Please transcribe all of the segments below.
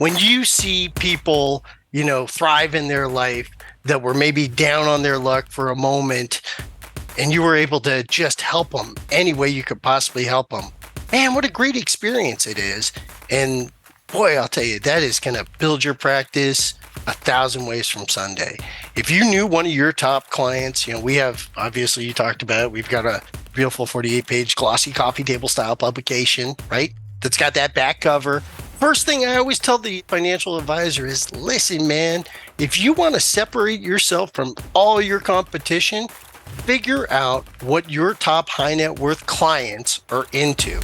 when you see people, thrive in their life that were maybe down on their luck for a moment, and you were able to just help them any way you could possibly help them, man, what a great experience it is. And boy, I'll tell you, that is going to build your practice 1,000 ways from Sunday. If you knew one of your top clients, we have, obviously you talked about it, we've got a beautiful 48-page glossy coffee table style publication, right? That's got that back cover. First thing I always tell the financial advisor is, listen, man, if you want to separate yourself from all your competition, figure out what your top high net worth clients are into.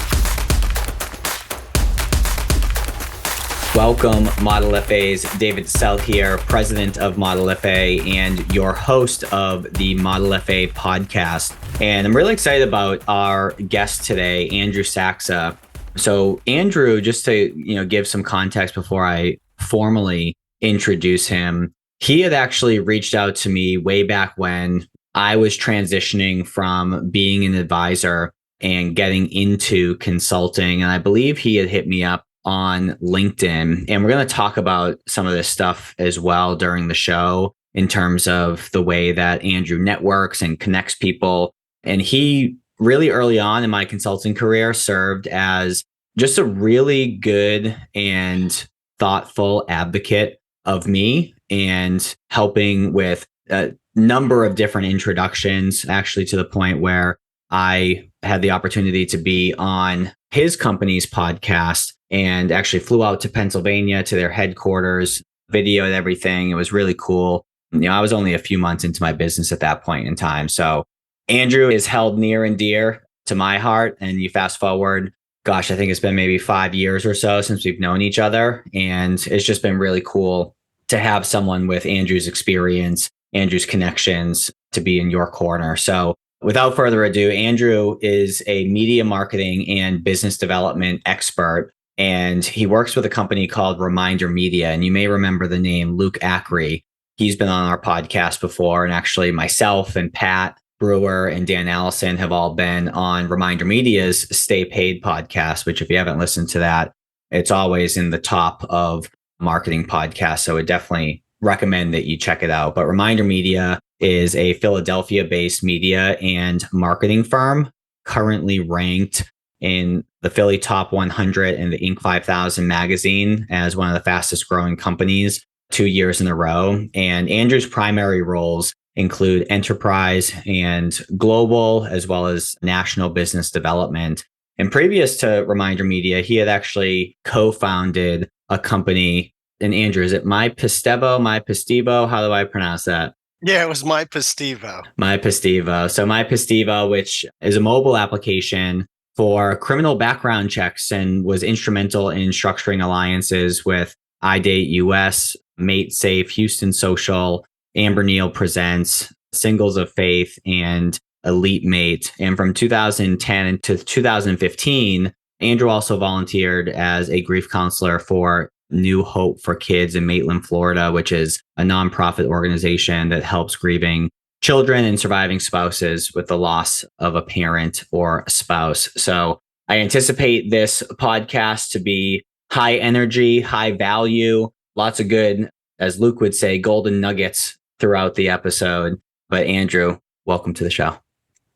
Welcome, Model FAs. David South here, president of Model FA and your host of the Model FA podcast. And I'm really excited about our guest today, Andrew Saksa. So Andrew, just to give some context before I formally introduce him, he had actually reached out to me way back when I was transitioning from being an advisor and getting into consulting. And I believe he had hit me up on LinkedIn. And we're going to talk about some of this stuff as well during the show in terms of the way that Andrew networks and connects people. And he really early on in my consulting career served as just a really good and thoughtful advocate of me and helping with a number of different introductions, actually to the point where I had the opportunity to be on his company's podcast and actually flew out to Pennsylvania to their headquarters, videoed everything. It was really cool. I was only a few months into my business at that point in time. So Andrew is held near and dear to my heart. And you fast forward, gosh, I think it's been maybe 5 years or so since we've known each other. And it's just been really cool to have someone with Andrew's experience, Andrew's connections to be in your corner. So without further ado, Andrew is a media marketing and business development expert. And he works with a company called ReminderMedia. And you may remember the name Luke Ackery. He's been on our podcast before. And actually myself and Pat Brewer and Dan Allison have all been on ReminderMedia's Stay Paid podcast, which if you haven't listened to that, it's always in the top of marketing podcasts. So I would definitely recommend that you check it out. But ReminderMedia is a Philadelphia-based media and marketing firm, currently ranked in the Philly Top 100 and the Inc. 5000 magazine as one of the fastest growing companies 2 years in a row. And Andrew's primary roles include enterprise and global, as well as national business development. And previous to ReminderMedia, he had actually co-founded a company. And Andrew, is it My Pistivo? How do I pronounce that? Yeah, it was My Pistivo. My Pistivo. So My Pistivo, which is a mobile application for criminal background checks and was instrumental in structuring alliances with iDate US, Mate Safe, Houston Social, Amber Neal Presents, Singles of Faith, and Elite Mate. And from 2010 to 2015, Andrew also volunteered as a grief counselor for New Hope for Kids in Maitland, Florida, which is a nonprofit organization that helps grieving children and surviving spouses with the loss of a parent or a spouse. So I anticipate this podcast to be high energy, high value, lots of good, as Luke would say, golden nuggets throughout the episode. But Andrew, welcome to the show.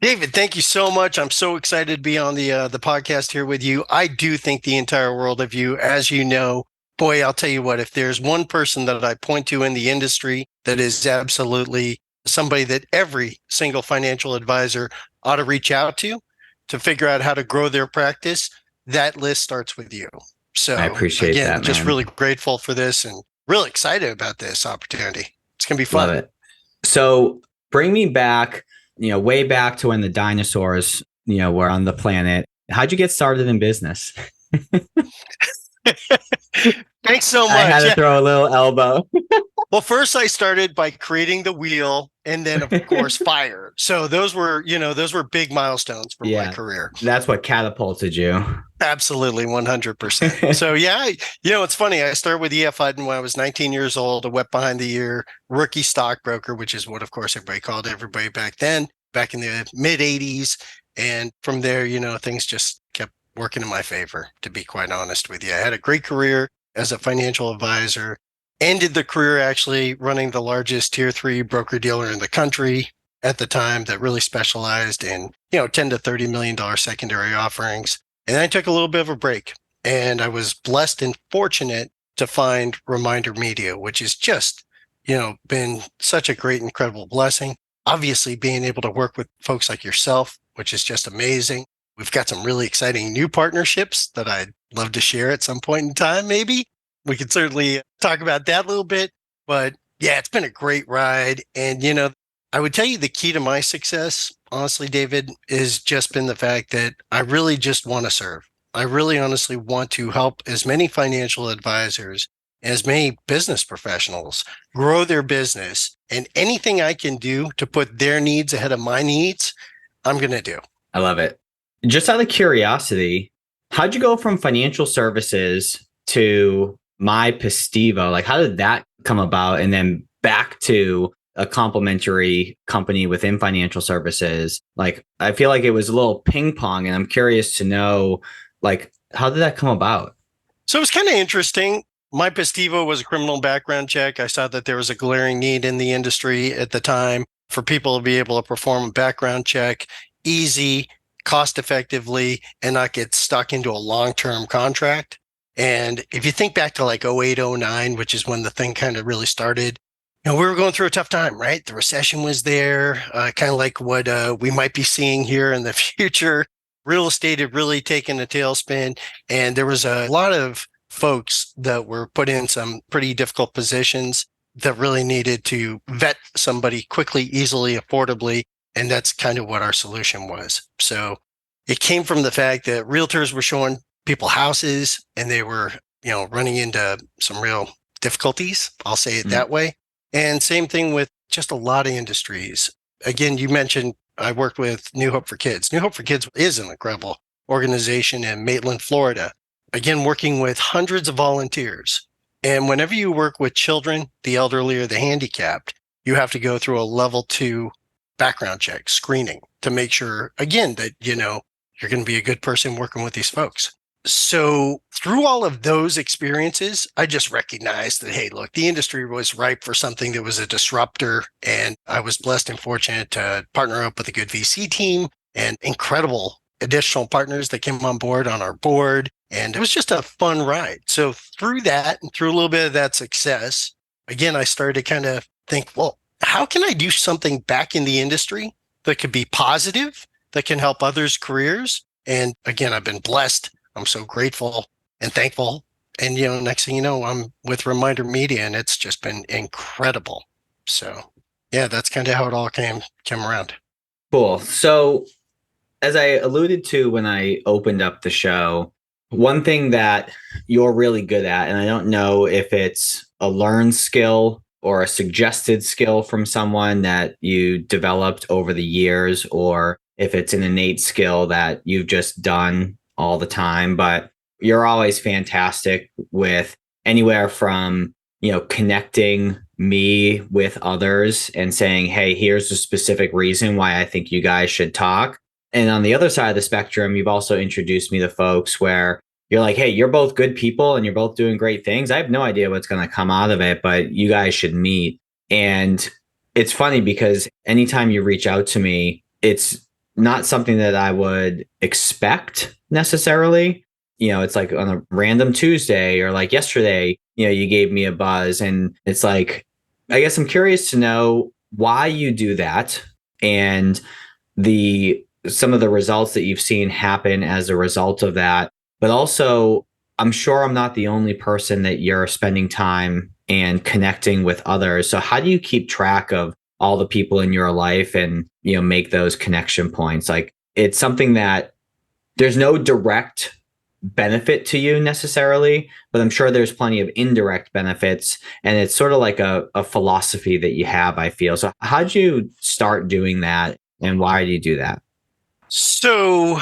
David, thank you so much. I'm so excited to be on the podcast here with you. I do think the entire world of you, as you know. Boy, I'll tell you what, if there's one person that I point to in the industry that is absolutely somebody that every single financial advisor ought to reach out to figure out how to grow their practice, that list starts with you. So I appreciate that, man. Just really grateful for this and really excited about this opportunity. It's going to be fun. Love it. So bring me back, way back to when the dinosaurs, were on the planet. How'd you get started in business? Thanks so much. I had to throw a little elbow. Well, first I started by creating the wheel and then of course fire. So those were big milestones for my career. That's what catapulted you. Absolutely. 100%. So it's funny. I started with EF Hutton when I was 19 years old, a wet behind the ear rookie stockbroker, which is what of course everybody called everybody back then, back in the mid 80s. And from there, things just kept working in my favor, to be quite honest with you. I had a great career. as a financial advisor. Ended the career actually running the largest tier 3 broker dealer in the country at the time that really specialized in, 10 to $30 million secondary offerings. And I took a little bit of a break, and I was blessed and fortunate to find ReminderMedia, which has just, been such a great, incredible blessing. Obviously, being able to work with folks like yourself, which is just amazing. We've got some really exciting new partnerships that I'd love to share at some point in time, maybe. We could certainly talk about that a little bit. But yeah, it's been a great ride. And, I would tell you the key to my success, honestly, David, has just been the fact that I really just want to serve. I really honestly want to help as many financial advisors, as many business professionals grow their business. And anything I can do to put their needs ahead of my needs, I'm going to do. I love it. Just out of curiosity, how'd you go from financial services to My Pestivo? Like, how did that come about? And then back to a complementary company within financial services. Like, I feel like it was a little ping pong, and I'm curious to know, like, how did that come about? So it was kind of interesting. My Pestivo was a criminal background check. I saw that there was a glaring need in the industry at the time for people to be able to perform a background check easy, cost effectively, and not get stuck into a long-term contract. And if you think back to like 08, 09, which is when the thing kind of really started, we were going through a tough time, right? The recession was there, kind of like what we might be seeing here in the future. Real estate had really taken a tailspin, and there was a lot of folks that were put in some pretty difficult positions that really needed to vet somebody quickly, easily, affordably. And that's kind of what our solution was. So it came from the fact that realtors were showing people houses, and they were, running into some real difficulties. I'll say it that way. And same thing with just a lot of industries. Again, you mentioned I worked with New Hope for Kids. New Hope for Kids is an incredible organization in Maitland, Florida. Again, working with hundreds of volunteers. And whenever you work with children, the elderly, or the handicapped, you have to go through a level 2 background check screening to make sure, again, that, you're going to be a good person working with these folks. So through all of those experiences, I just recognized that, hey, look, the industry was ripe for something that was a disruptor. And I was blessed and fortunate to partner up with a good VC team and incredible additional partners that came on board on our board. And it was just a fun ride. So through that and through a little bit of that success, again, I started to kind of think, well, how can I do something back in the industry that could be positive, that can help others' careers? And again, I've been blessed. I'm so grateful and thankful. And, next thing you know, I'm with ReminderMedia, and it's just been incredible. So yeah, that's kind of how it all came around. Cool. So as I alluded to when I opened up the show, one thing that you're really good at, and I don't know if it's a learned skill or a suggested skill from someone that you developed over the years, or if it's an innate skill that you've just done all the time, but you're always fantastic with anywhere from, connecting me with others and saying, hey, here's a specific reason why I think you guys should talk. And on the other side of the spectrum, you've also introduced me to folks where you're like, hey, you're both good people and you're both doing great things. I have no idea what's going to come out of it, but you guys should meet. And it's funny because anytime you reach out to me, it's not something that I would expect necessarily. It's like on a random Tuesday, or like yesterday, you gave me a buzz, and it's like, I guess I'm curious to know why you do that and some of the results that you've seen happen as a result of that. But also, I'm sure I'm not the only person that you're spending time and connecting with others. So how do you keep track of all the people in your life and, make those connection points? Like, it's something that there's no direct benefit to you necessarily, but I'm sure there's plenty of indirect benefits. And it's sort of like a philosophy that you have, I feel. So how'd you start doing that, and why do you do that? So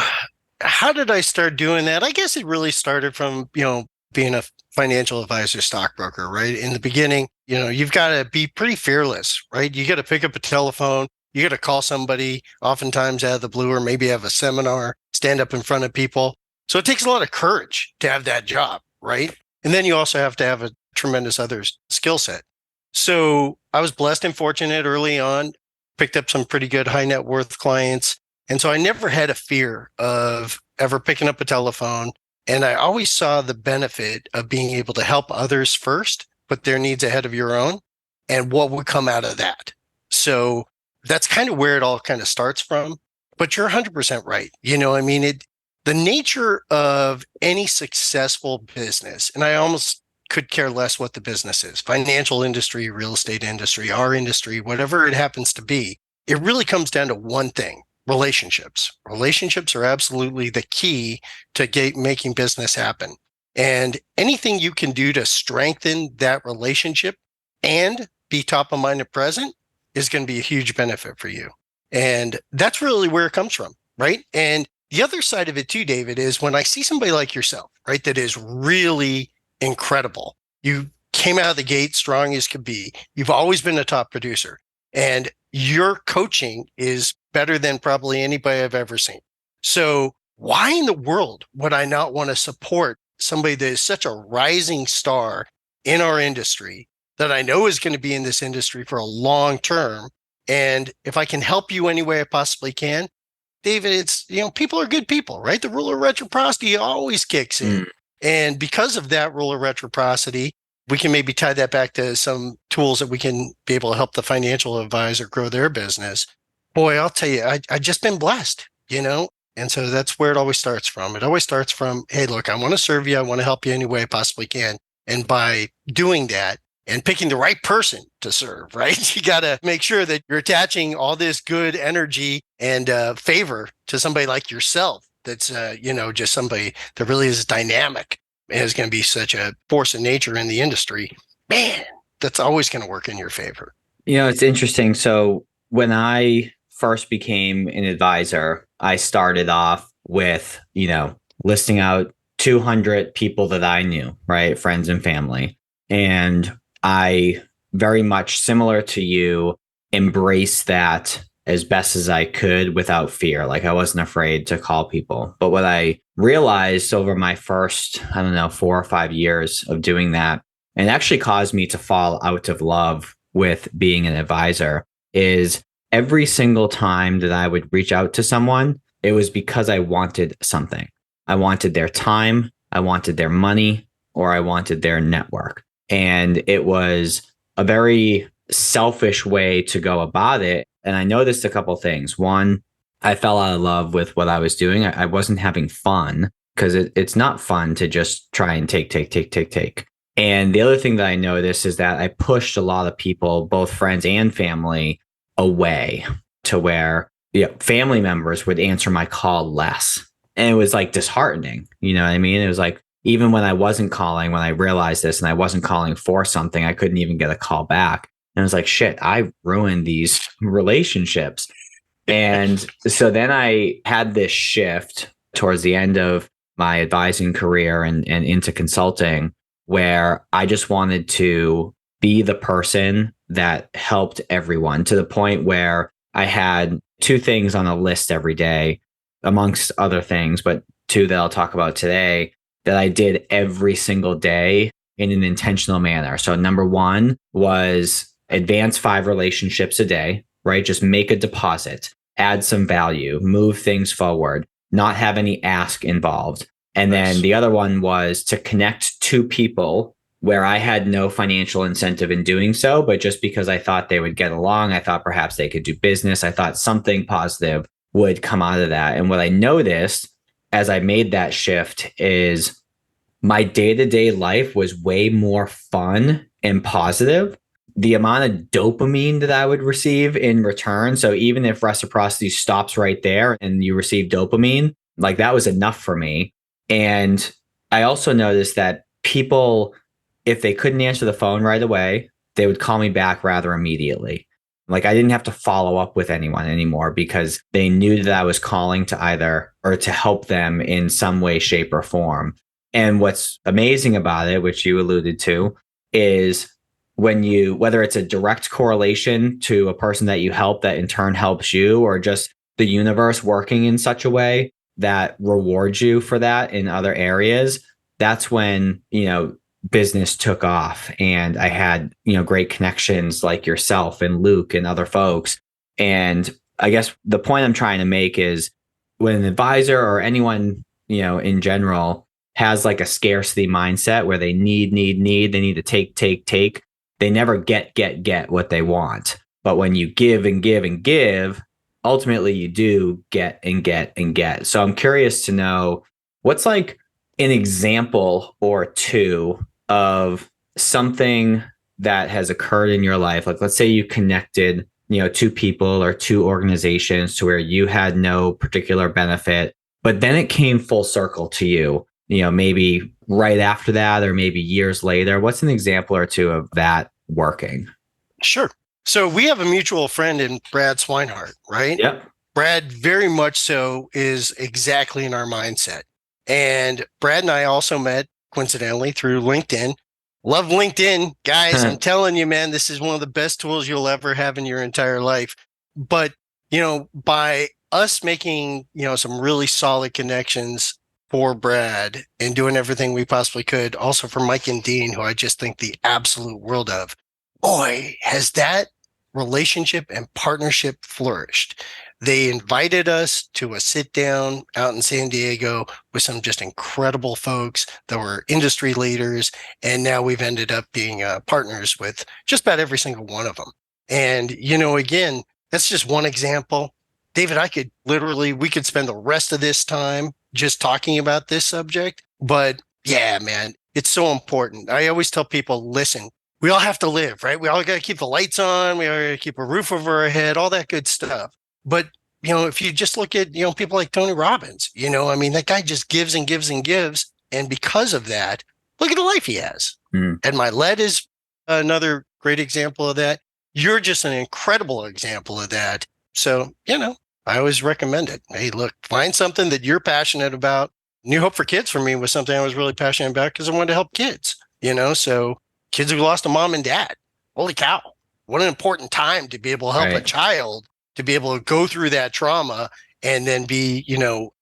how did I start doing that? I guess it really started from, being a financial advisor, stockbroker, right? In the beginning, you've got to be pretty fearless, right? You got to pick up a telephone. You got to call somebody, oftentimes out of the blue, or maybe have a seminar, stand up in front of people. So it takes a lot of courage to have that job, right? And then you also have to have a tremendous other skill set. So I was blessed and fortunate early on, picked up some pretty good high net worth clients. And so I never had a fear of ever picking up a telephone. And I always saw the benefit of being able to help others first, put their needs ahead of your own, and what would come out of that. So that's kind of where it all kind of starts from. But you're 100% right. I mean, the nature of any successful business, and I almost could care less what the business is, financial industry, real estate industry, our industry, whatever it happens to be, it really comes down to one thing: relationships. Relationships are absolutely the key to making business happen. And anything you can do to strengthen that relationship and be top of mind and present is going to be a huge benefit for you. And that's really where it comes from, right? And the other side of it too, David, is when I see somebody like yourself, right, that is really incredible. You came out of the gate strong as could be. You've always been a top producer, and your coaching is better than probably anybody I've ever seen. So why in the world would I not want to support somebody that is such a rising star in our industry that I know is going to be in this industry for a long term? And if I can help you any way I possibly can, David, it's, people are good people, right? The rule of reciprocity always kicks in. And because of that rule of reciprocity, we can maybe tie that back to some tools that we can be able to help the financial advisor grow their business. Boy, I'll tell you, I just been blessed. And so that's where it always starts from. It always starts from, hey, look, I want to serve you. I want to help you any way I possibly can. And by doing that, and picking the right person to serve, right? You got to make sure that you're attaching all this good energy and favor to somebody like yourself. That's, just somebody that really is dynamic and is going to be such a force of nature in the industry. Man, that's always going to work in your favor. It's interesting. So when I first became an advisor, I started off with, listing out 200 people that I knew, right? Friends and family. And I very much, similar to you, embraced that as best as I could without fear. Like, I wasn't afraid to call people. But what I realized over my first, 4 or 5 years of doing that, and actually caused me to fall out of love with being an advisor, is every single time that I would reach out to someone, it was because I wanted something. I wanted their time, I wanted their money, or I wanted their network. And it was a very selfish way to go about it. And I noticed a couple of things. One, I fell out of love with what I was doing. I wasn't having fun, because it's not fun to just try and take. And the other thing that I noticed is that I pushed a lot of people, both friends and family, away, to where family members would answer my call less. And it was like disheartening. You know what I mean? It was like, even when I wasn't calling, when I realized this and I wasn't calling for something, I couldn't even get a call back. And I was like, shit, I ruined these relationships. And so then I had this shift towards the end of my advising career and into consulting, where I just wanted to be the person that helped everyone, to the point where I had 2 things on a list every day, amongst other things, but 2 that I'll talk about today, that I did every single day in an intentional manner. So number 1 was advance 5 relationships a day, right? Just make a deposit, add some value, move things forward, not have any ask involved. And then the other one was to connect 2 people where I had no financial incentive in doing so, but just because I thought they would get along, I thought perhaps they could do business. I thought something positive would come out of that. And what I noticed as I made that shift is my day-to-day life was way more fun and positive. The amount of dopamine that I would receive in return. So even if reciprocity stops right there and you receive dopamine, like, that was enough for me. And I also noticed that people, if they couldn't answer the phone right away, they would call me back rather immediately. Like, I didn't have to follow up with anyone anymore, because they knew that I was calling to either, or to help them in some way, shape, or form. And what's amazing about it, which you alluded to, is whether it's a direct correlation to a person that you help that in turn helps you, or just the universe working in such a way that rewards you for that in other areas, that's when, business took off and I had, great connections like yourself and Luke and other folks. And I guess the point I'm trying to make is when an advisor or anyone, in general has like a scarcity mindset where they need, they need to take, they never get what they want. But when you give and give and give, ultimately you do get and get and get. So I'm curious to know what's like an example or two of something that has occurred in your life. Like, let's say you connected, two people or two organizations to where you had no particular benefit, but then it came full circle to you, maybe right after that, or maybe years later. What's an example or two of that working? Sure. So we have a mutual friend in Brad Swinehart, right? Yep. Brad very much so is exactly in our mindset. And Brad and I also met coincidentally through LinkedIn. Love LinkedIn, guys. I'm telling you, man, this is one of the best tools you'll ever have in your entire life. But, by us making, some really solid connections for Brad and doing everything we possibly could, also for Mike and Dean, who I just think the absolute world of, boy, has that relationship and partnership flourished. They invited us to a sit down out in San Diego with some just incredible folks that were industry leaders. And now we've ended up being partners with just about every single one of them. And, again, that's just one example. David, we could spend the rest of this time just talking about this subject. But yeah, man, it's so important. I always tell people, listen, we all have to live, right? We all got to keep the lights on. We all got to keep a roof over our head, all that good stuff. But, if you just look at, people like Tony Robbins, that guy just gives and gives and gives. And because of that, look at the life he has. And my lead is another great example of that. You're just an incredible example of that. So, I always recommend it. Hey, look, find something that you're passionate about. New Hope for Kids for me was something I was really passionate about because I wanted to help kids, so kids who lost a mom and dad. Holy cow. What an important time to be able to help a child to be able to go through that trauma and then be,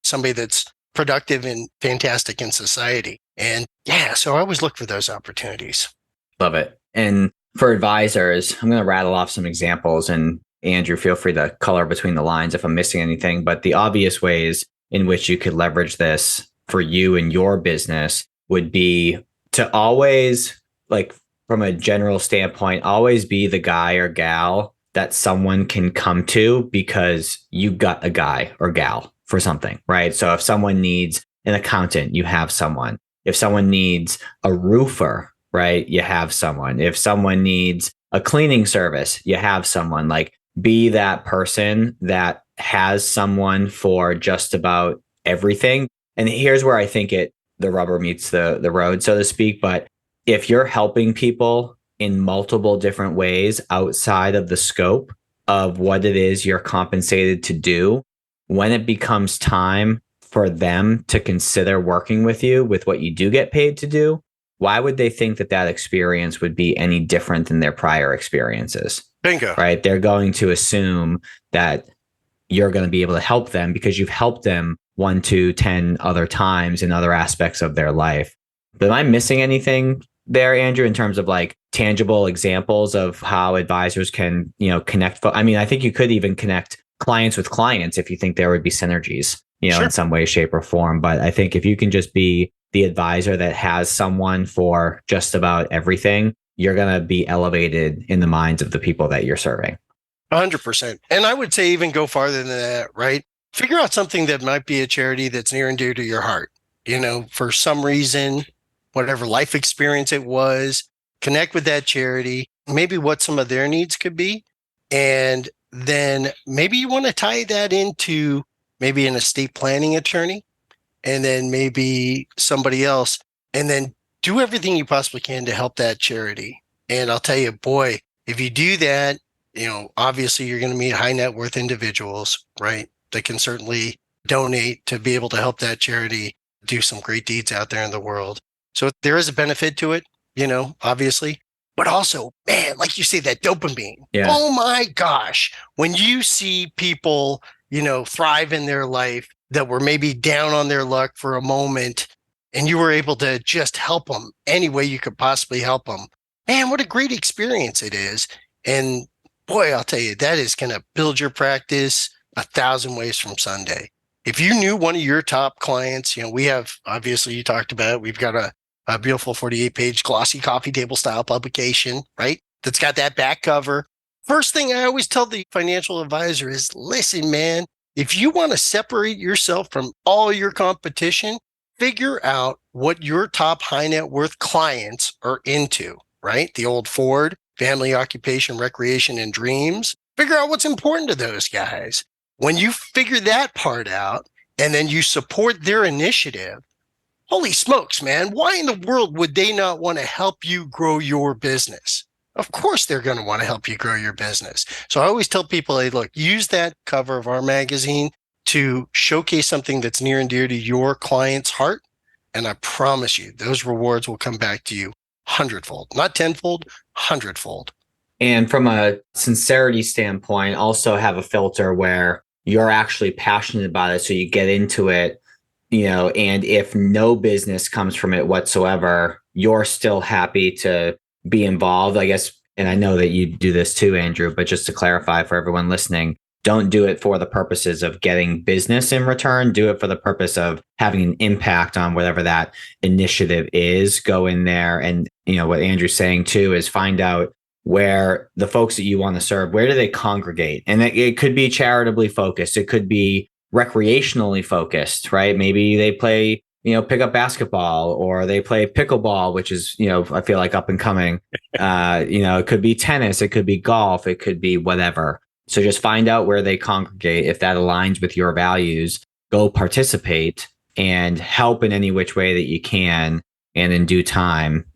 somebody that's productive and fantastic in society. And yeah, so I always look for those opportunities. Love it. And for advisors, I'm going to rattle off some examples, and Andrew, feel free to color between the lines if I'm missing anything. But the obvious ways in which you could leverage this for you and your business would be to always, like, from a general standpoint, always be the guy or gal that someone can come to because you got a guy or gal for something, right? So if someone needs an accountant, you have someone. If someone needs a roofer, right, you have someone. If someone needs a cleaning service, you have someone. Like, be that person that has someone for just about everything. And here's where I think the rubber meets the road, so to speak. But if you're helping people in multiple different ways outside of the scope of what it is you're compensated to do, when it becomes time for them to consider working with you with what you do get paid to do, why would they think that experience would be any different than their prior experiences? Bingo. Right? They're going to assume that you're going to be able to help them because you've helped them 1, 2, 10 other times in other aspects of their life. But am I missing anything there, Andrew, in terms of like tangible examples of how advisors can, connect? I mean, I think you could even connect clients with clients if you think there would be synergies, Sure. in some way, shape, or form. But I think if you can just be the advisor that has someone for just about everything, you're going to be elevated in the minds of the people that you're serving. 100%. And I would say even go farther than that, right? Figure out something that might be a charity that's near and dear to your heart. For some reason, whatever life experience it was, connect with that charity, maybe what some of their needs could be. And then maybe you want to tie that into maybe an estate planning attorney, and then maybe somebody else, and then do everything you possibly can to help that charity. And I'll tell you, boy, if you do that, obviously you're going to meet high net worth individuals, right? That can certainly donate to be able to help that charity do some great deeds out there in the world. So there is a benefit to it, obviously, but also, man, like you say, that dopamine. Yeah. Oh my gosh. When you see people, thrive in their life that were maybe down on their luck for a moment, and you were able to just help them any way you could possibly help them. Man, what a great experience it is. And boy, I'll tell you, that is going to build your practice 1,000 ways from Sunday. If you knew one of your top clients, we have, obviously you talked about it, we've got a beautiful 48-page glossy coffee table style publication, right? That's got that back cover. First thing I always tell the financial advisor is, listen, man, if you want to separate yourself from all your competition, figure out what your top high net worth clients are into, right? The old Ford, family, occupation, recreation, and dreams. Figure out what's important to those guys. When you figure that part out and then you support their initiative, holy smokes, man, why in the world would they not want to help you grow your business? Of course, they're going to want to help you grow your business. So I always tell people, hey, look, use that cover of our magazine to showcase something that's near and dear to your client's heart. And I promise you, those rewards will come back to you hundredfold, not tenfold, hundredfold. And from a sincerity standpoint, also have a filter where you're actually passionate about it. So you get into it, and if no business comes from it whatsoever, you're still happy to be involved, I guess. And I know that you do this too, Andrew, but just to clarify for everyone listening, don't do it for the purposes of getting business in return. Do it for the purpose of having an impact on whatever that initiative is. Go in there. And, what Andrew's saying too is find out where the folks that you want to serve, where do they congregate? And it could be charitably focused. It could be recreationally focused, right? Maybe they play, pick up basketball, or they play pickleball, which is, I feel like up and coming. It could be tennis, it could be golf, it could be whatever. So just find out where they congregate. If that aligns with your values, go participate and help in any which way that you can. And in due time,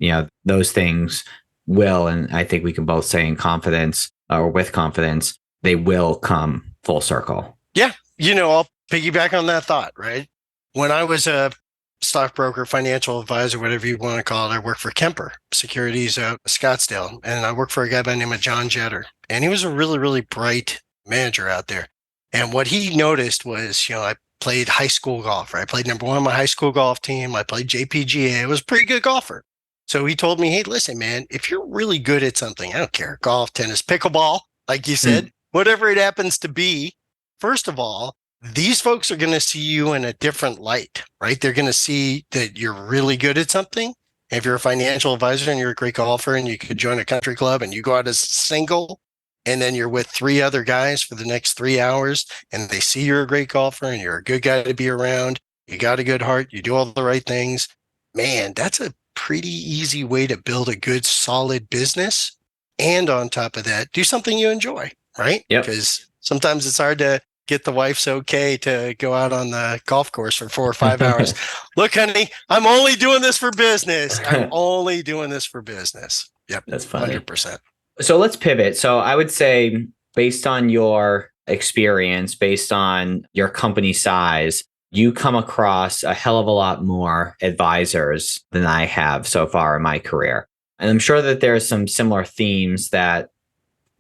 those things will, and I think we can both say in confidence or with confidence, they will come full circle. Yeah. I'll piggyback on that thought, right? When I was a stockbroker, financial advisor, whatever you want to call it, I worked for Kemper Securities out of Scottsdale. And I worked for a guy by the name of John Jetter. And he was a really, really bright manager out there. And what he noticed was, I played high school golf, right? I played number one on my high school golf team. I played JPGA. I was a pretty good golfer. So he told me, hey, listen, man, if you're really good at something, I don't care, golf, tennis, pickleball, like you said, whatever it happens to be, first of all, these folks are going to see you in a different light, right? They're going to see that you're really good at something. If you're a financial advisor and you're a great golfer and you could join a country club and you go out as single, and then you're with 3 other guys for the next 3 hours and they see you're a great golfer and you're a good guy to be around, you got a good heart, you do all the right things, man, that's a pretty easy way to build a good, solid business. And on top of that, do something you enjoy, right? Yep. Because sometimes it's hard to get the wife's okay to go out on the golf course for 4 or 5 hours. Look, honey, I'm only doing this for business. I'm only doing this for business. Yep. That's funny. 100%. So let's pivot. So I would say, based on your experience, based on your company size, you come across a hell of a lot more advisors than I have so far in my career. And I'm sure that there's some similar themes that,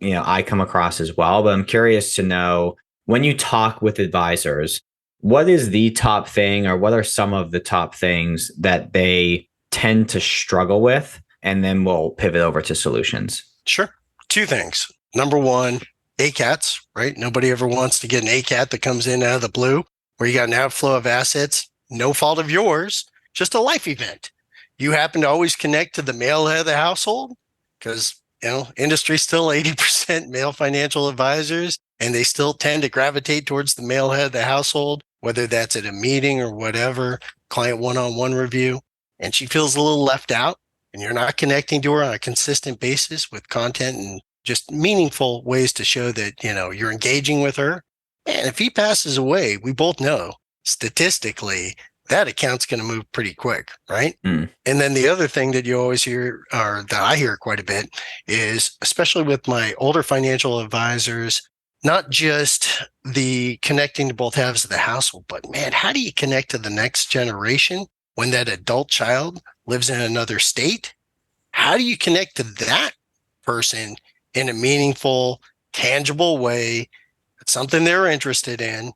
I come across as well. But I'm curious to know, when you talk with advisors, what is the top thing, or what are some of the top things that they tend to struggle with? And then we'll pivot over to solutions. Sure. 2 things. Number one, ACATs, right? Nobody ever wants to get an ACAT that comes in out of the blue, where you got an outflow of assets, no fault of yours, just a life event. You happen to always connect to the male head of the household because, industry's still 80% male financial advisors, and they still tend to gravitate towards the male head of the household, whether that's at a meeting or whatever, client one-on-one review, and she feels a little left out, and you're not connecting to her on a consistent basis with content and just meaningful ways to show that, you're engaging with her. And if he passes away, we both know statistically that account's going to move pretty quick, right? And then the other thing that you always hear, or that I hear quite a bit, is, especially with my older financial advisors, not just the connecting to both halves of the household, but man, how do you connect to the next generation when that adult child lives in another state? How do you connect to that person in a meaningful, tangible way? It's something they're interested in.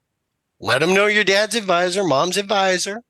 Let them know your dad's advisor, mom's advisor,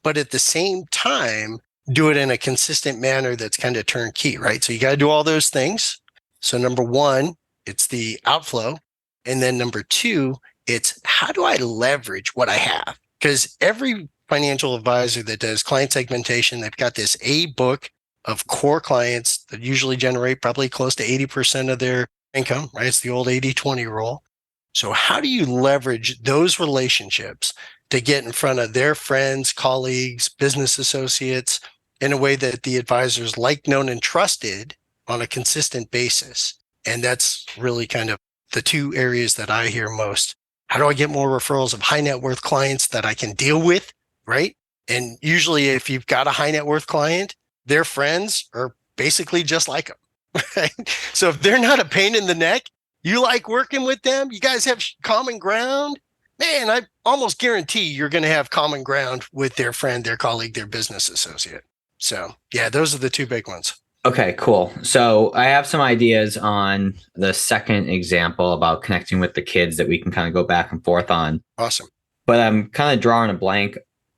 but at the same time, do it in a consistent manner that's kind of turnkey, right? So you got to do all those things. So number one, it's the outflow. And then number two, it's how do I leverage what I have? Because every financial advisor that does client segmentation, they've got this A book of core clients that usually generate probably close to 80% of their income, right? It's the old 80-20 rule. So how do you leverage those relationships to get in front of their friends, colleagues, business associates in a way that the advisors like, known, and trusted on a consistent basis? And that's really kind of the two areas that I hear most. How do I get more referrals of high net worth clients that I can deal with, right? And usually if you've got a high net worth client, their friends are basically just like them, right? So if they're not a pain in the neck, you like working with them, you guys have common ground, man, I almost guarantee you're going to have common ground with their friend, their colleague, their business associate. So yeah, those are the two big ones. Okay, cool. So I have some ideas on the second example about connecting with the kids that we can kind of go back and forth on. Awesome. But I'm kind of drawing a blank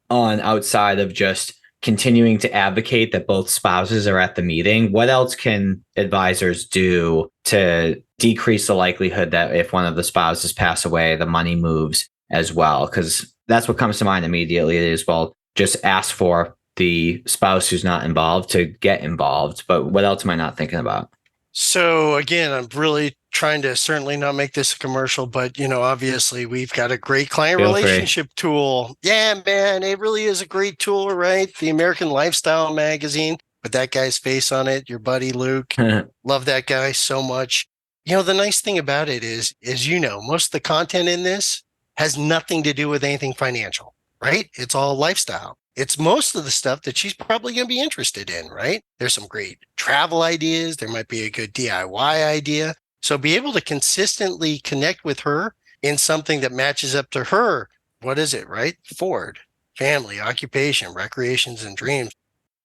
on outside of just continuing to advocate that both spouses are at the meeting. What else can advisors do to decrease the likelihood that if one of the spouses pass away, the money moves as well? Because that's what comes to mind immediately is, well, just ask for the spouse who's not involved to get involved. But what else am I not thinking about? So again, I'm really trying to certainly not make this a commercial, but obviously we've got a great client Feel free. relationship tool. Yeah, man, it really is a great tool, right? The American Lifestyle magazine, with that guy's face on it, your buddy Luke. Love that guy so much. The nice thing about it is, most of the content in this has nothing to do with anything financial, right? It's all lifestyle. It's most of the stuff that she's probably going to be interested in, right? There's some great travel ideas. There might be a good DIY idea. So be able to consistently connect with her in something that matches up to her. What is it, right? Ford, family, occupation, recreations, and dreams.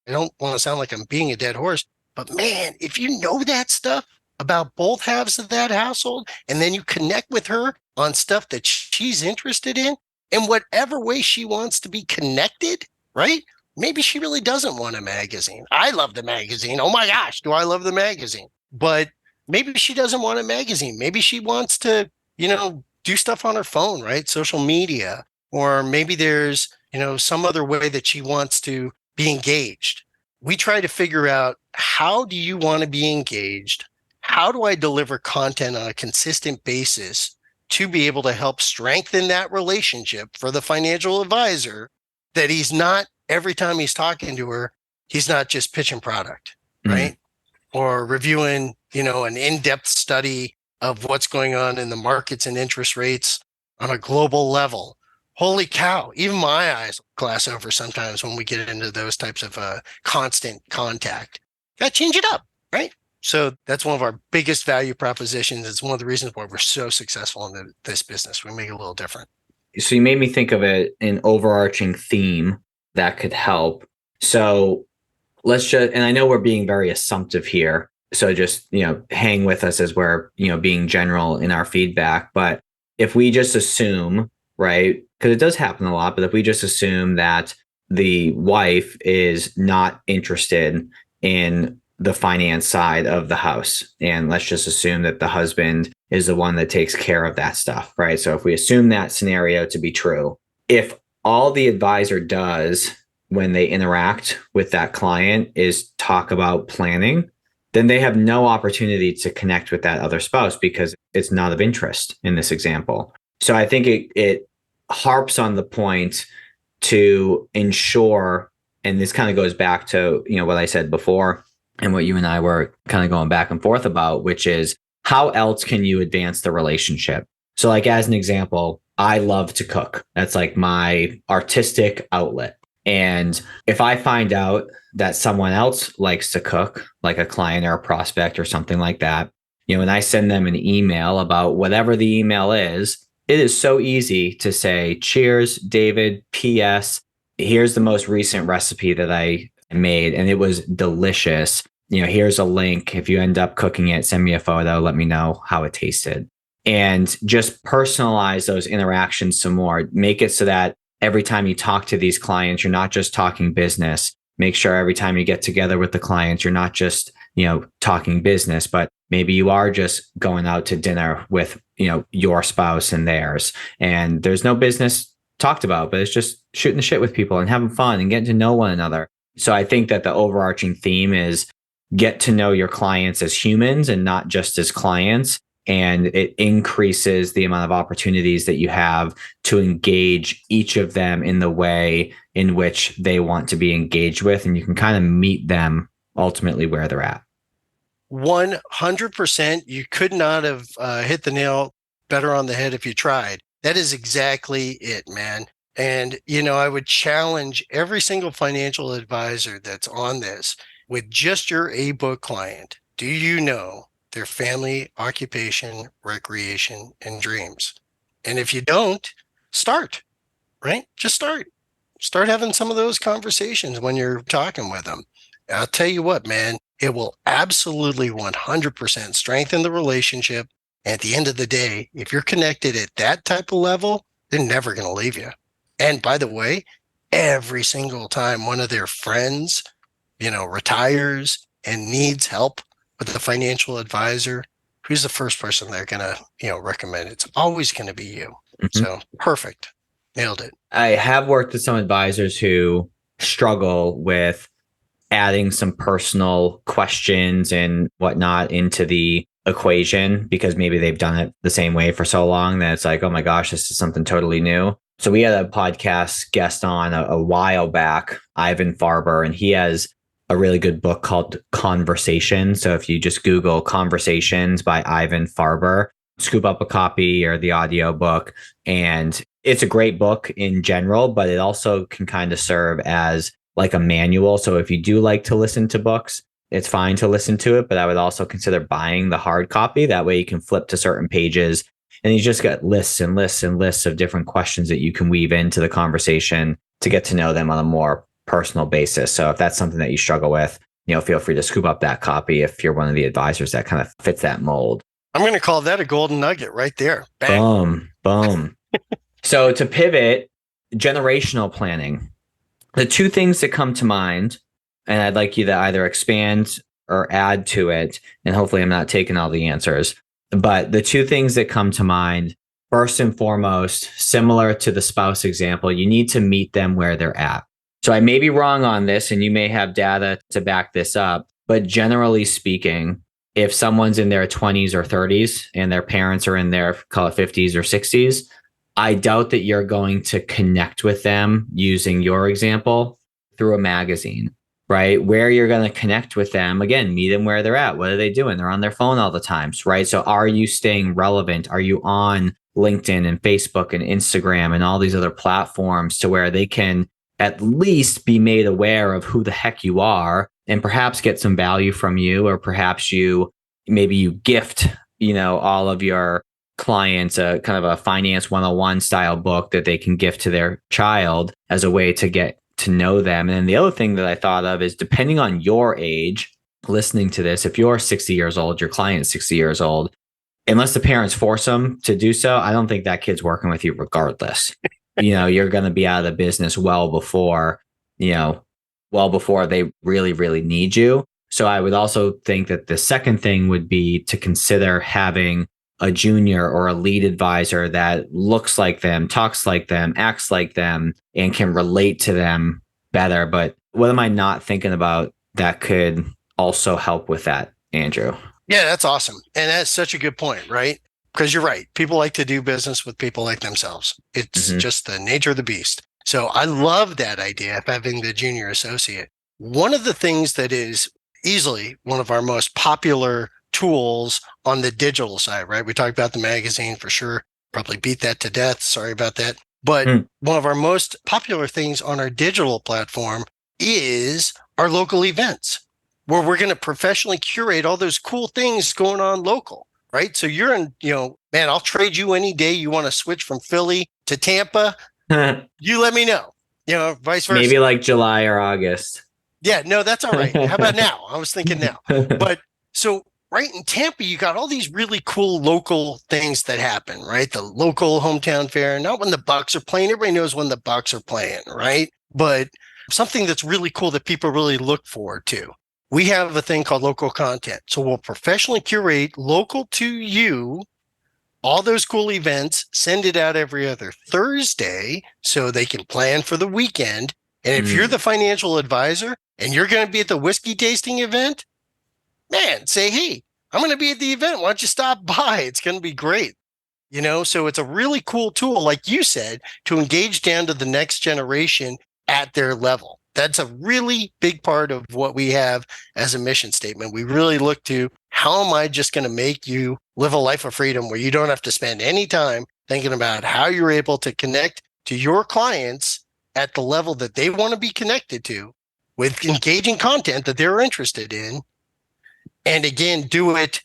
I don't want to sound like I'm being a dead horse, but man, if you know that stuff about both halves of that household, and then you connect with her on stuff that she's interested in whatever way she wants to be connected, right? Maybe she really doesn't want a magazine. I love the magazine. Oh my gosh, do I love the magazine? But maybe she doesn't want a magazine. Maybe she wants to, do stuff on her phone, right? Social media. Or maybe there's, some other way that she wants to be engaged. We try to figure out, how do you want to be engaged? How do I deliver content on a consistent basis to be able to help strengthen that relationship for the financial advisor, that he's not, every time he's talking to her, he's not just pitching product, right? Or reviewing, an in-depth study of what's going on in the markets and interest rates on a global level. Holy cow, even my eyes glass over sometimes when we get into those types of constant contact. Got to change it up, right? So that's one of our biggest value propositions. It's one of the reasons why we're so successful in this business. We make it a little different. So you made me think of an overarching theme that could help. So let's just, and I know we're being very assumptive here. So just, hang with us as we're, being general in our feedback. But if we just assume, right, because it does happen a lot, but if we just assume that the wife is not interested in the finance side of the house, and let's just assume that the husband is the one that takes care of that stuff, right? So if we assume that scenario to be true, if all the advisor does when they interact with that client is talk about planning, then they have no opportunity to connect with that other spouse because it's not of interest in this example. So I think it harps on the point to ensure, and this kind of goes back to, what I said before and what you and I were kind of going back and forth about, which is how else can you advance the relationship? So like, as an example, I love to cook. That's like my artistic outlet. And if I find out that someone else likes to cook, like a client or a prospect or something like that, and I send them an email about whatever the email is, it is so easy to say, cheers, David, P.S. Here's the most recent recipe that I made, and it was delicious. Here's a link. If you end up cooking it, send me a photo, let me know how it tasted. And just personalize those interactions some more. Make it so that every time you talk to these clients, you're not just talking business. Make sure every time you get together with the clients, you're not just, talking business, but maybe you are just going out to dinner with, your spouse and theirs. And there's no business talked about, but it's just shooting the shit with people and having fun and getting to know one another. So I think that the overarching theme is get to know your clients as humans and not just as clients. And it increases the amount of opportunities that you have to engage each of them in the way in which they want to be engaged with. And you can kind of meet them ultimately where they're at. 100%. You could not have hit the nail better on the head if you tried. That is exactly it, man. And, I would challenge every single financial advisor that's on this with just your A-book client. Do you know their family, occupation, recreation, and dreams? And if you don't, start, right? Just start. Start having some of those conversations when you're talking with them. I'll tell you what, man, it will absolutely 100% strengthen the relationship. At the end of the day, if you're connected at that type of level, they're never going to leave you. And by the way, every single time one of their friends, retires and needs help with a financial advisor, who's the first person they're going to, recommend? It's always going to be you. Mm-hmm. So perfect. Nailed it. I have worked with some advisors who struggle with adding some personal questions and whatnot into the equation because maybe they've done it the same way for so long that it's like, oh my gosh, this is something totally new. So we had a podcast guest on a while back, Ivan Farber, and he has a really good book called Conversation. So if you just Google Conversations by Ivan Farber, scoop up a copy or the audio book. And it's a great book in general, but it also can kind of serve as like a manual. So if you do like to listen to books, it's fine to listen to it, but I would also consider buying the hard copy. That way you can flip to certain pages and you just get lists and lists and lists of different questions that you can weave into the conversation to get to know them on a more personal basis. So if that's something that you struggle with, feel free to scoop up that copy if you're one of the advisors that kind of fits that mold. I'm going to call that a golden nugget right there. Bang. Boom. So to pivot, generational planning. The two things that come to mind, and I'd like you to either expand or add to it, and hopefully I'm not taking all the answers, but the two things that come to mind, first and foremost, similar to the spouse example, you need to meet them where they're at. So I may be wrong on this, and you may have data to back this up, but generally speaking, if someone's in their 20s or 30s and their parents are in their, call it 50s or 60s, I doubt that you're going to connect with them using your example through a magazine, right? Where you're going to connect with them, again, meet them where they're at. What are they doing? They're on their phone all the time, right? So are you staying relevant? Are you on LinkedIn and Facebook and Instagram and all these other platforms to where they can at least be made aware of who the heck you are and perhaps get some value from you, or perhaps maybe you gift, all of your clients a kind of a finance 101 style book that they can gift to their child as a way to get to know them. And then the other thing that I thought of is, depending on your age, listening to this, if you're 60 years old, your client's 60 years old, unless the parents force them to do so, I don't think that kid's working with you regardless. You're going to be out of the business well before they really, really need you. So I would also think that the second thing would be to consider having a junior or a lead advisor that looks like them, talks like them, acts like them, and can relate to them better. But what am I not thinking about that could also help with that, Andrew? Yeah, that's awesome. And that's such a good point, right? Because you're right. People like to do business with people like themselves. It's just the nature of the beast. So I love that idea of having the junior associate. One of the things that is easily one of our most popular tools on the digital side, right? We talked about the magazine for sure. Probably beat that to death. Sorry about that. But one of our most popular things on our digital platform is our local events, where we're going to professionally curate all those cool things going on local, right? So you're in, man, I'll trade you any day you want to switch from Philly to Tampa. You let me know, vice versa. Maybe like July or August. Yeah, no, that's all right. How about now? I was thinking now. But so right in Tampa, you got all these really cool local things that happen, right? The local hometown fair, not when the Bucks are playing. Everybody knows when the Bucks are playing, right? But something that's really cool that people really look forward to. We have a thing called local content. So we'll professionally curate local to you all those cool events, send it out every other Thursday so they can plan for the weekend. And if you're the financial advisor and you're going to be at the whiskey tasting event, man, say, hey, I'm going to be at the event. Why don't you stop by? It's going to be great. So it's a really cool tool, like you said, to engage down to the next generation at their level. That's a really big part of what we have as a mission statement. We really look to, how am I just going to make you live a life of freedom where you don't have to spend any time thinking about how you're able to connect to your clients at the level that they want to be connected to with engaging content that they're interested in. And again, do it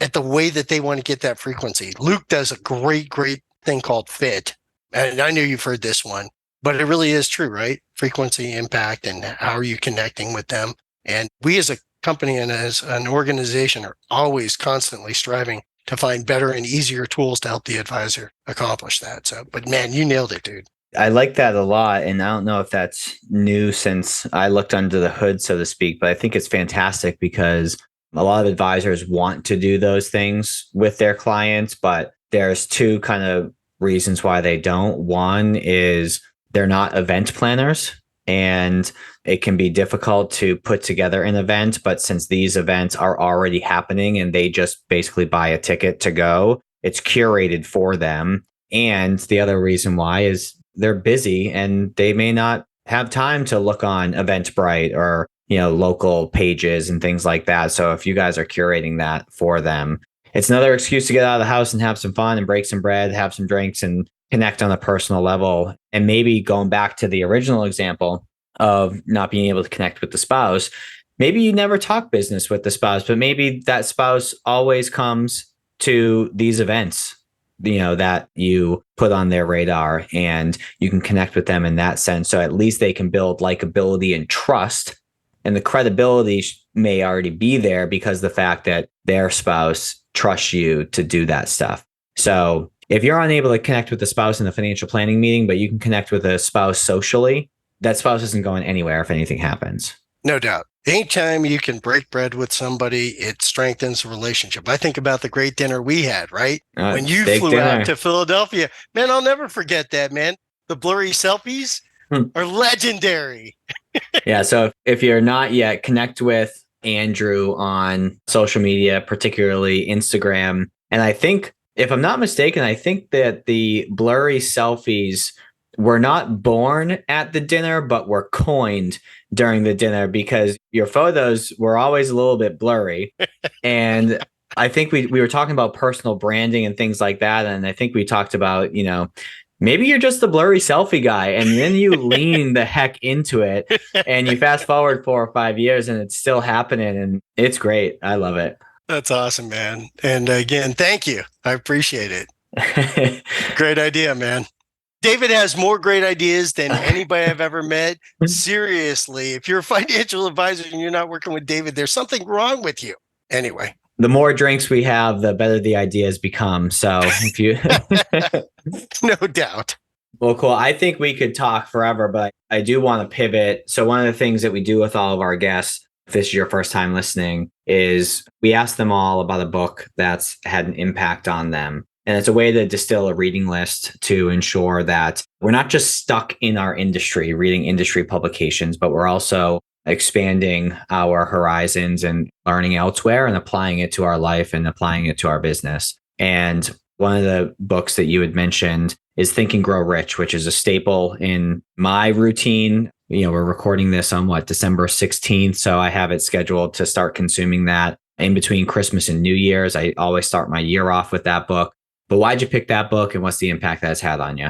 at the way that they want to get that frequency. Luke does a great thing called FIT. And I know you've heard this one, but it really is true, right? Frequency, impact, and how are you connecting with them? And we as a company and as an organization are always constantly striving to find better and easier tools to help the advisor accomplish that. So, but man, you nailed it, dude. I like that a lot. And I don't know if that's new since I looked under the hood, so to speak, but I think it's fantastic because a lot of advisors want to do those things with their clients, but there's two kind of reasons why they don't. One is they're not event planners, and it can be difficult to put together an event. But since these events are already happening and they just basically buy a ticket to go, it's curated for them. And the other reason why is they're busy and they may not have time to look on Eventbrite or local pages and things like that. So if you guys are curating that for them, it's another excuse to get out of the house and have some fun and break some bread, have some drinks and connect on a personal level. And maybe going back to the original example of not being able to connect with the spouse, maybe you never talk business with the spouse, but maybe that spouse always comes to these events, that you put on their radar, and you can connect with them in that sense. So at least they can build likability and trust. And the credibility may already be there because the fact that their spouse trusts you to do that stuff. So if you're unable to connect with the spouse in a financial planning meeting, but you can connect with a spouse socially, that spouse isn't going anywhere if anything happens. No doubt. Anytime you can break bread with somebody, it strengthens the relationship. I think about the great dinner we had, right? When you flew out to Philadelphia, man, I'll never forget that, man. The blurry selfies are legendary. Yeah. So if you're not yet, connect with Andrew on social media, particularly Instagram. And I think, if I'm not mistaken, I think that the blurry selfies were not born at the dinner, but were coined during the dinner because your photos were always a little bit blurry. And I think we were talking about personal branding and things like that. And I think we talked about, maybe you're just the blurry selfie guy, and then you lean the heck into it and you fast forward 4 or 5 years and it's still happening, and it's great. I love it. That's awesome, man. And again, thank you. I appreciate it. Great idea, man. David has more great ideas than anybody I've ever met. Seriously, if you're a financial advisor and you're not working with David, there's something wrong with you. Anyway. The more drinks we have, the better the ideas become. So if you... No doubt. Well, cool. I think we could talk forever, but I do want to pivot. So one of the things that we do with all of our guests, if this is your first time listening, is we ask them all about a book that's had an impact on them. And it's a way to distill a reading list to ensure that we're not just stuck in our industry, reading industry publications, but we're also expanding our horizons and learning elsewhere and applying it to our life and applying it to our business. And one of the books that you had mentioned is Think and Grow Rich, which is a staple in my routine. We're recording this on December 16th. So I have it scheduled to start consuming that in between Christmas and New Year's. I always start my year off with that book. But why'd you pick that book, and what's the impact that's had on you?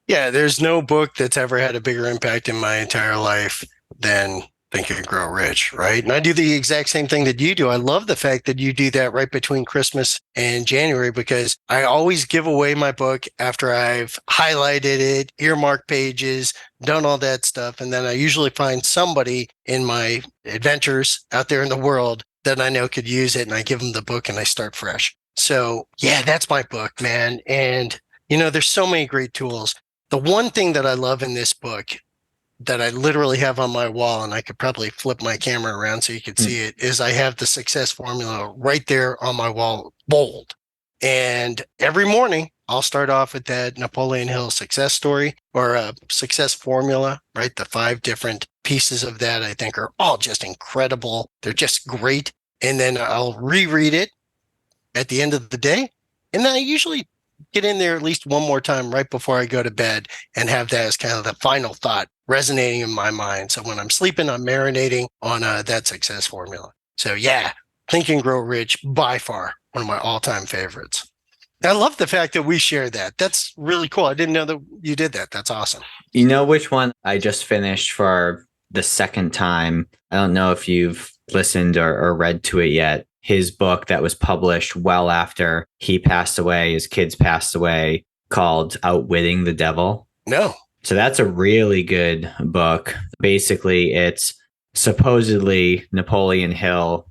Yeah, there's no book that's ever had a bigger impact in my entire life than Think and Grow Rich, right? And I do the exact same thing that you do. I love the fact that you do that right between Christmas and January, because I always give away my book after I've highlighted it, earmarked pages, done all that stuff. And then I usually find somebody in my adventures out there in the world that I know could use it, and I give them the book and I start fresh. So yeah, that's my book, man. And there's so many great tools. The one thing that I love in this book that I literally have on my wall, and I could probably flip my camera around so you could see it, is I have the success formula right there on my wall, bold. And every morning I'll start off with that Napoleon Hill success story or a success formula, right? The 5 different pieces of that I think are all just incredible. They're just great. And then I'll reread it at the end of the day. And then I usually get in there at least one more time right before I go to bed and have that as kind of the final thought resonating in my mind. So when I'm sleeping, I'm marinating on that success formula. So yeah, Think and Grow Rich, by far one of my all-time favorites. I love the fact that we share that. That's really cool. I didn't know that you did that. That's awesome. You know which one I just finished for the second time? I don't know if you've listened or read to it yet. His book that was published well after he passed away, his kids passed away, called Outwitting the Devil. No. So that's a really good book. Basically, it's supposedly Napoleon Hill,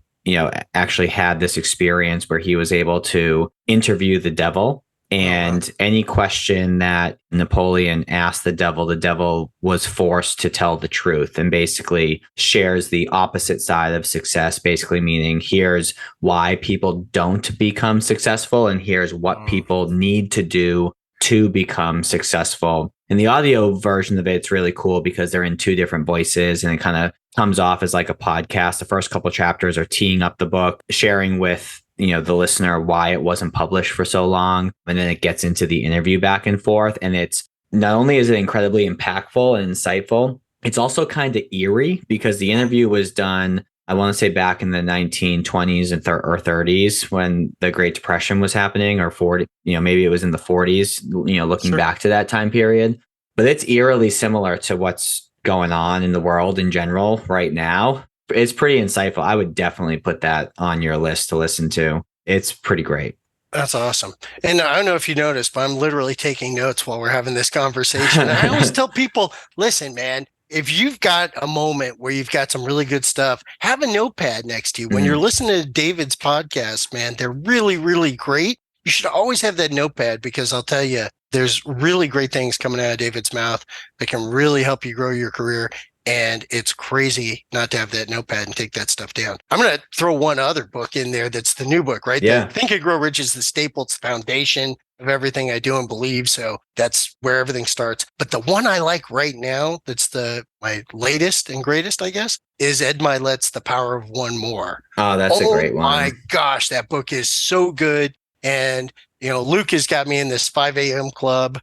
actually had this experience where he was able to interview the devil. And any question that Napoleon asked the devil was forced to tell the truth, and basically shares the opposite side of success, basically meaning here's why people don't become successful and here's what people need to do to become successful. And the audio version of it's really cool because they're in 2 different voices and it kind of comes off as like a podcast. The first couple chapters are teeing up the book, sharing with the listener why it wasn't published for so long. And then it gets into the interview back and forth. And it's not only is it incredibly impactful and insightful, it's also kind of eerie because the interview was done, I want to say back in the 1920s and or 30s when the Great Depression was happening, or 40, maybe it was in the 40s, looking Sure. back to that time period. But it's eerily similar to what's going on in the world in general right now. It's pretty insightful. I would definitely put that on your list to listen to. It's pretty great. That's awesome. And I don't know if you noticed, but I'm literally taking notes while we're having this conversation. And I always tell people, listen, man, if you've got a moment where you've got some really good stuff, have a notepad next to you. When you're listening to David's podcast, man, they're really, really great. You should always have that notepad because I'll tell you, there's really great things coming out of David's mouth that can really help you grow your career. And it's crazy not to have that notepad and take that stuff down. I'm going to throw one other book in there that's the new book, right? Yeah. Think and Grow Rich is the staple. It's the foundation of everything I do and believe. So that's where everything starts. But the one I like right now, that's my latest and greatest, I guess, is Ed Milet's The Power of One More. Oh, that's a great one. Oh my gosh, that book is so good. And, Luke has got me in this 5 a.m. club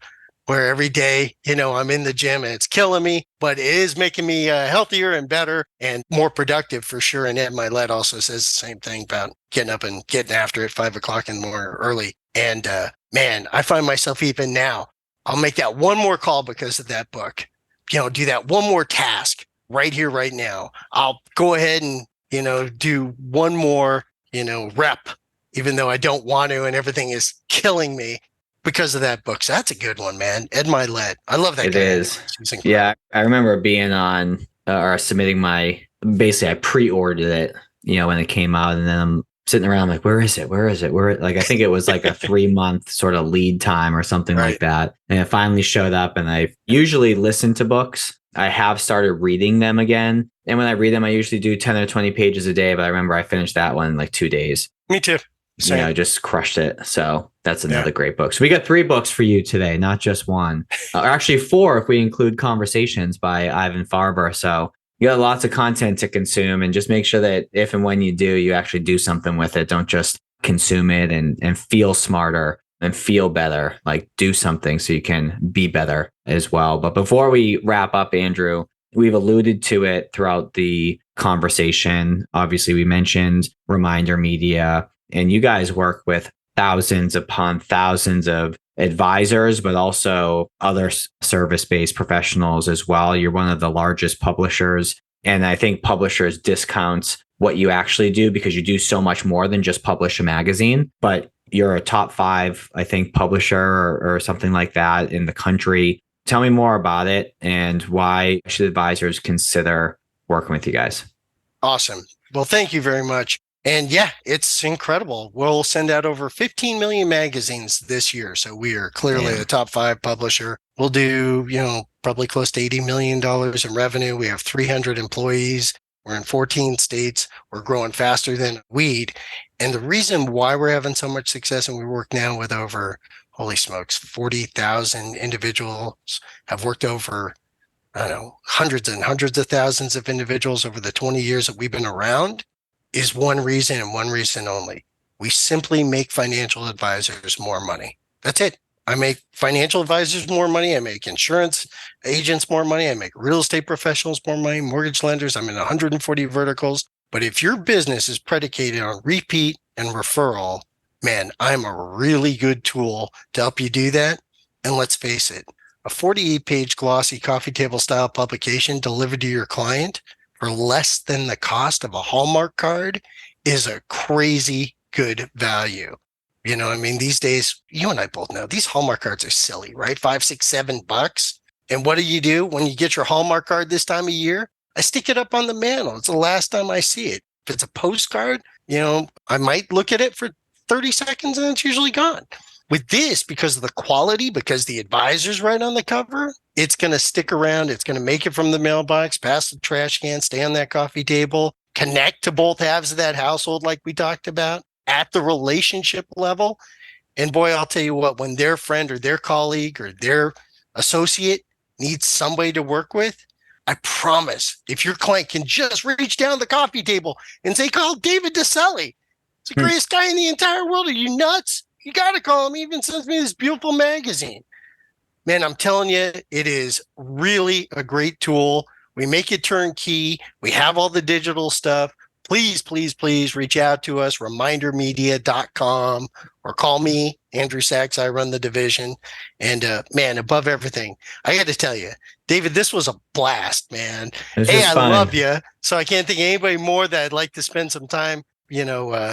where every day, I'm in the gym and it's killing me, but it is making me healthier and better and more productive for sure. And Ed Milet also says the same thing about getting up and getting after it 5 o'clock in the morning early. And man, I find myself even now, I'll make that one more call because of that book, do that one more task right here, right now. I'll go ahead and, do one more, rep, even though I don't want to and everything is killing me because of that book. So that's a good one, man. Ed Milet. I love that guy. It is. Yeah. I remember being on or submitting basically I pre-ordered it, when it came out, and then I'm sitting around like, where is it? Like, I think it was like a 3-month sort of lead time or something like that. And it finally showed up, and I usually listen to books. I have started reading them again. And when I read them, I usually do 10 or 20 pages a day, but I remember I finished that one in like 2 days. Me too. I just crushed it. So that's another great book. So we got 3 books for you today, not just one. Or actually 4 if we include Conversations by Ivan Farber. So you got lots of content to consume, and just make sure that if and when you do, you actually do something with it. Don't just consume it and feel smarter and feel better. Like, do something so you can be better as well. But before we wrap up, Andrew, we've alluded to it throughout the conversation. Obviously, we mentioned ReminderMedia. And you guys work with thousands upon thousands of advisors, but also other service-based professionals as well. You're one of the largest publishers. And I think publishers discounts what you actually do because you do so much more than just publish a magazine. But you're a top 5, I think, publisher or something like that in the country. Tell me more about it and why should advisors consider working with you guys? Awesome. Well, thank you very much. And yeah, it's incredible. We'll send out over 15 million magazines this year. So we are clearly a Damn. top 5 publisher. We'll do, probably close to $80 million in revenue. We have 300 employees. We're in 14 states. We're growing faster than weed. And the reason why we're having so much success, and we work now with over, holy smokes, 40,000 individuals, have worked over, I don't know, hundreds and hundreds of thousands of individuals over the 20 years that we've been around, is one reason and one reason only. We simply make financial advisors more money. That's it. I make financial advisors more money. I make insurance agents more money. I make real estate professionals more money, mortgage lenders. I'm in 140 verticals. But if your business is predicated on repeat and referral, man, I'm a really good tool to help you do that. And let's face it, a 48-page glossy coffee table style publication delivered to your client for less than the cost of a Hallmark card is a crazy good value. I mean, these days, you and I both know these Hallmark cards are silly, right? 5, 6, $7. And what do when you get your Hallmark card this time of year? I stick it up on the mantle. It's the last time I see it. If it's a postcard, I might look at it for 30 seconds and it's usually gone. With this, because of the quality, because the advisor's right on the cover, it's going to stick around. It's going to make it from the mailbox, past the trash can, stay on that coffee table, connect to both halves of that household, like we talked about, at the relationship level. And boy, I'll tell you what, when their friend or their colleague or their associate needs somebody to work with, I promise if your client can just reach down the coffee table and say, call David DeCelli. It's the greatest guy in the entire world. Are you nuts? You got to call him. He even sends me this beautiful magazine. Man, I'm telling you, it is really a great tool. We make it turnkey. We have all the digital stuff. Please, please, please reach out to us, ReminderMedia.com, or call me, Andrew Saksa. I run the division. And man, above everything, I got to tell you, David, this was a blast, man. This Hey, was I fun. love you. So I can't think of anybody more that I'd like to spend some time,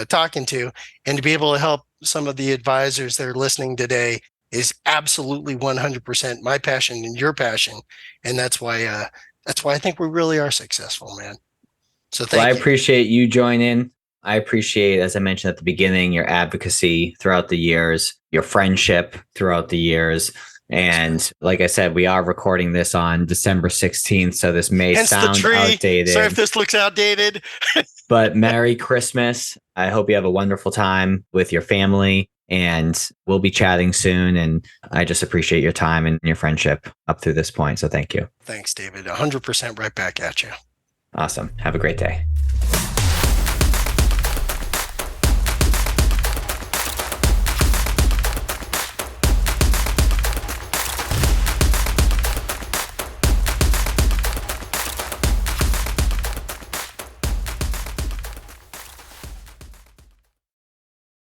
talking to, and to be able to help some of the advisors that are listening today is absolutely 100% my passion and your passion. And that's why I think we really are successful, man. So Well, I thank you. appreciate you joining. I appreciate, as I mentioned at the beginning, your advocacy throughout the years, your friendship throughout the years. And like I said, we are recording this on December 16th, so this may Hence the sound tree. outdated. Sorry if this looks outdated. But Merry Christmas. I hope you have a wonderful time with your family, and we'll be chatting soon. And I just appreciate your time and your friendship up through this point. So thank you. Thanks, David. 100% right back at you. Awesome. Have a great day.